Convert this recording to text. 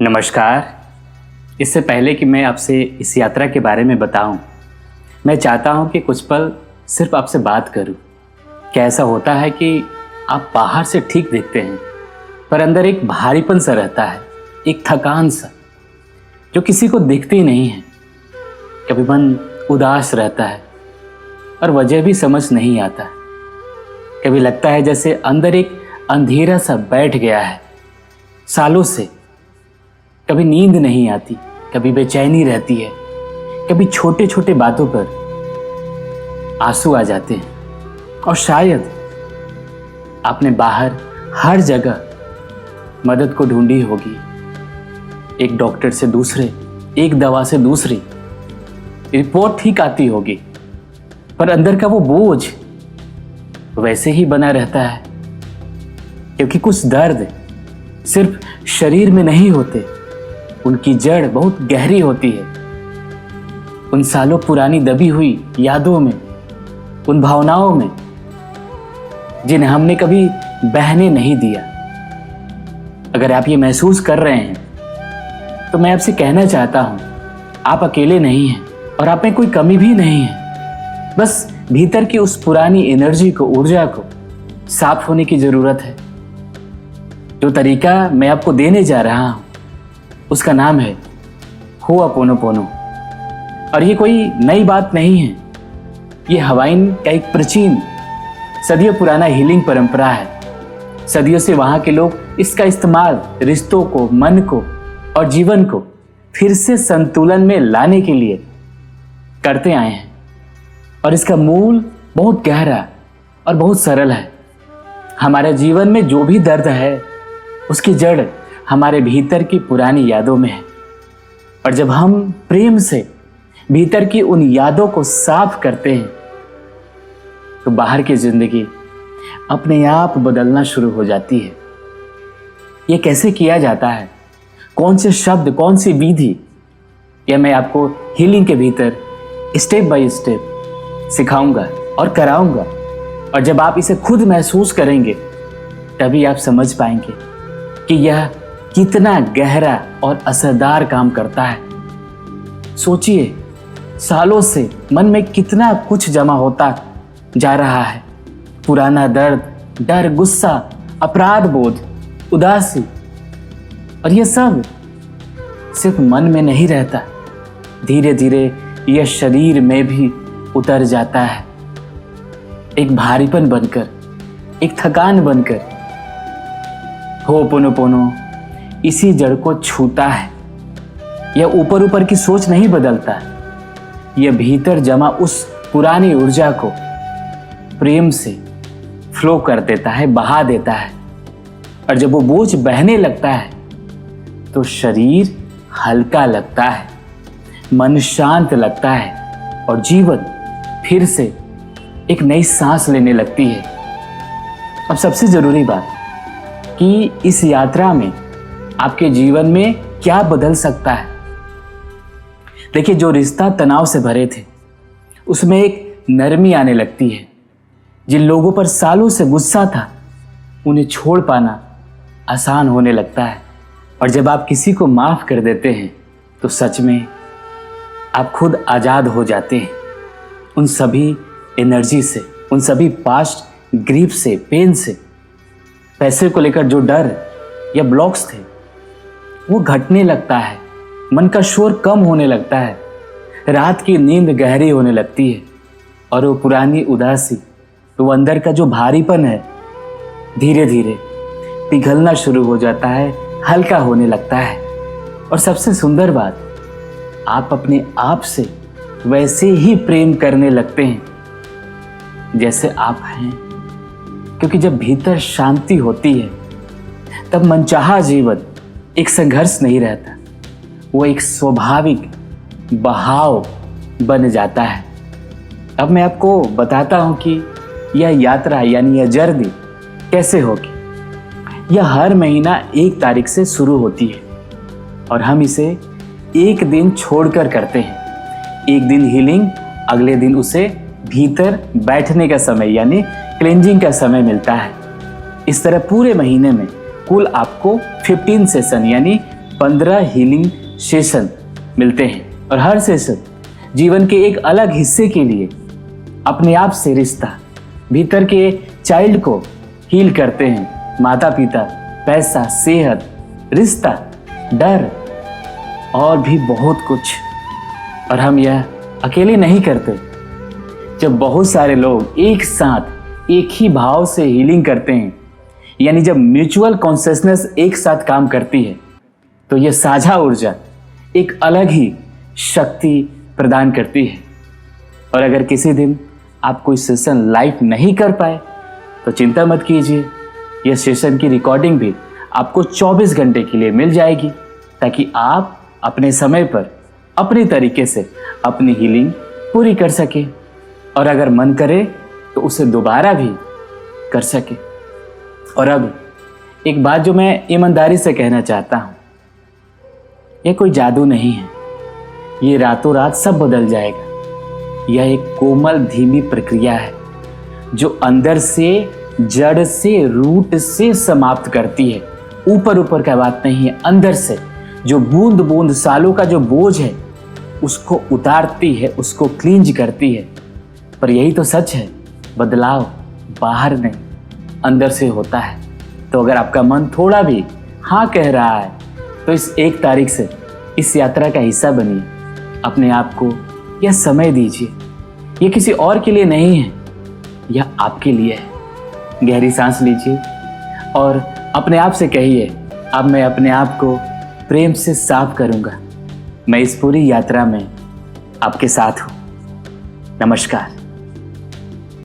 नमस्कार। इससे पहले कि मैं आपसे इस यात्रा के बारे में बताऊं, मैं चाहता हूं कि कुछ पल सिर्फ आपसे बात करूं। क्या ऐसा होता है कि आप बाहर से ठीक दिखते हैं पर अंदर एक भारीपन सा रहता है, एक थकान सा जो किसी को दिखती नहीं है। कभी मन उदास रहता है और वजह भी समझ नहीं आता। कभी लगता है जैसे अंदर एक अंधेरा सा बैठ गया है सालों से। कभी नींद नहीं आती, कभी बेचैनी रहती है, कभी छोटे छोटे बातों पर आंसू आ जाते हैं। और शायद आपने बाहर हर जगह मदद को ढूंढी होगी, एक डॉक्टर से दूसरे, एक दवा से दूसरी, रिपोर्ट ठीक आती होगी, पर अंदर का वो बोझ वैसे ही बना रहता है। क्योंकि कुछ दर्द सिर्फ शरीर में नहीं होते, उनकी जड़ बहुत गहरी होती है। उन सालों पुरानी दबी हुई यादों में, उन भावनाओं में जिन्हें हमने कभी बहने नहीं दिया। अगर आप ये महसूस कर रहे हैं तो मैं आपसे कहना चाहता हूं, आप अकेले नहीं हैं और आप में कोई कमी भी नहीं है। बस भीतर की उस पुरानी एनर्जी को, ऊर्जा को साफ होने की जरूरत है। जो तरीका मैं आपको देने जा रहा हूं उसका नाम है होअपोनोपोनो। और ये कोई नई बात नहीं है, ये हवाइन का एक प्राचीन, सदियों पुराना हीलिंग परंपरा है। सदियों से वहां के लोग इसका इस्तेमाल रिश्तों को, मन को और जीवन को फिर से संतुलन में लाने के लिए करते आए हैं। और इसका मूल बहुत गहरा और बहुत सरल है। हमारे जीवन में जो भी दर्द है उसकी जड़ हमारे भीतर की पुरानी यादों में है। और जब हम प्रेम से भीतर की उन यादों को साफ करते हैं तो बाहर की जिंदगी अपने आप बदलना शुरू हो जाती है। ये कैसे किया जाता है, कौन से शब्द, कौन सी विधि, यह मैं आपको हीलिंग के भीतर स्टेप बाय स्टेप सिखाऊंगा और कराऊंगा। और जब आप इसे खुद महसूस करेंगे तभी आप समझ पाएंगे कि यह कितना गहरा और असरदार काम करता है। सोचिए, सालों से मन में कितना कुछ जमा होता जा रहा है। पुराना दर्द, डर, गुस्सा, अपराध बोध, उदासी, और यह सब सिर्फ मन में नहीं रहता, धीरे धीरे यह शरीर में भी उतर जाता है, एक भारीपन बनकर, एक थकान बनकर। होअपोनोपोनो इसी जड़ को छूता है। यह ऊपर ऊपर की सोच नहीं बदलता, यह भीतर जमा उस पुरानी ऊर्जा को प्रेम से फ्लो कर देता है, बहा देता है। और जब वो बोझ बहने लगता है तो शरीर हल्का लगता है, मन शांत लगता है और जीवन फिर से एक नई सांस लेने लगती है। अब सबसे जरूरी बात कि इस यात्रा में आपके जीवन में क्या बदल सकता है। देखिए, जो रिश्ता तनाव से भरे थे उसमें एक नरमी आने लगती है। जिन लोगों पर सालों से गुस्सा था उन्हें छोड़ पाना आसान होने लगता है। और जब आप किसी को माफ कर देते हैं तो सच में आप खुद आजाद हो जाते हैं उन सभी एनर्जी से, उन सभी पास्ट ग्रीफ से, पेन से। पैसे को लेकर जो डर या ब्लॉक्स थे वो घटने लगता है, मन का शोर कम होने लगता है, रात की नींद गहरी होने लगती है। और वो पुरानी उदासी, तो वो अंदर का जो भारीपन है, धीरे धीरे पिघलना शुरू हो जाता है, हल्का होने लगता है। और सबसे सुंदर बात, आप अपने आप से वैसे ही प्रेम करने लगते हैं जैसे आप हैं। क्योंकि जब भीतर शांति होती है तब मनचाहा जीवन एक संघर्ष नहीं रहता, वो एक स्वाभाविक बहाव बन जाता है। अब मैं आपको बताता हूं कि यह यात्रा यानी यह जर्नी कैसे होगी। यह हर महीना 1 तारीख से शुरू होती है और हम इसे एक दिन छोड़कर करते हैं। एक दिन हीलिंग, अगले दिन उसे भीतर बैठने का समय यानी क्लेंजिंग का समय मिलता है। इस तरह पूरे महीने में कुल आपको 15 सेशन यानी 15 हीलिंग सेशन मिलते हैं और हर सेशन जीवन के एक अलग हिस्से के लिए अपने आप से रिश्ता, भीतर के चाइल्ड को हील करते हैं। माता पिता, पैसा, सेहत, रिश्ता, डर और भी बहुत कुछ। और हम यह अकेले नहीं करते। जब बहुत सारे लोग एक साथ एक ही भाव से हीलिंग करते हैं, यानी जब म्यूचुअल कॉन्शियसनेस एक साथ काम करती है, तो यह साझा ऊर्जा एक अलग ही शक्ति प्रदान करती है। और अगर किसी दिन आप कोई सेशन लाइव नहीं कर पाए तो चिंता मत कीजिए, यह सेशन की रिकॉर्डिंग भी आपको 24 घंटे के लिए मिल जाएगी, ताकि आप अपने समय पर अपने तरीके से अपनी हीलिंग पूरी कर सके और अगर मन करे तो उसे दोबारा भी कर सके। और अब एक बात जो मैं ईमानदारी से कहना चाहता हूँ, यह कोई जादू नहीं है, ये रातों रात सब बदल जाएगा। यह एक कोमल धीमी प्रक्रिया है जो अंदर से, जड़ से, रूट से समाप्त करती है। ऊपर ऊपर का बात नहीं है, अंदर से जो बूंद बूंद सालों का जो बोझ है उसको उतारती है, उसको क्लींज करती है। पर यही तो सच है, बदलाव बाहर नहीं अंदर से होता है। तो अगर आपका मन थोड़ा भी हाँ कह रहा है तो इस 1 तारीख से इस यात्रा का हिस्सा बनिए। अपने आप को यह समय दीजिए। यह किसी और के लिए नहीं है, यह आपके लिए है। गहरी सांस लीजिए और अपने आप से कहिए, अब मैं अपने आप को प्रेम से साफ करूंगा। मैं इस पूरी यात्रा में आपके साथ हूं। नमस्कार।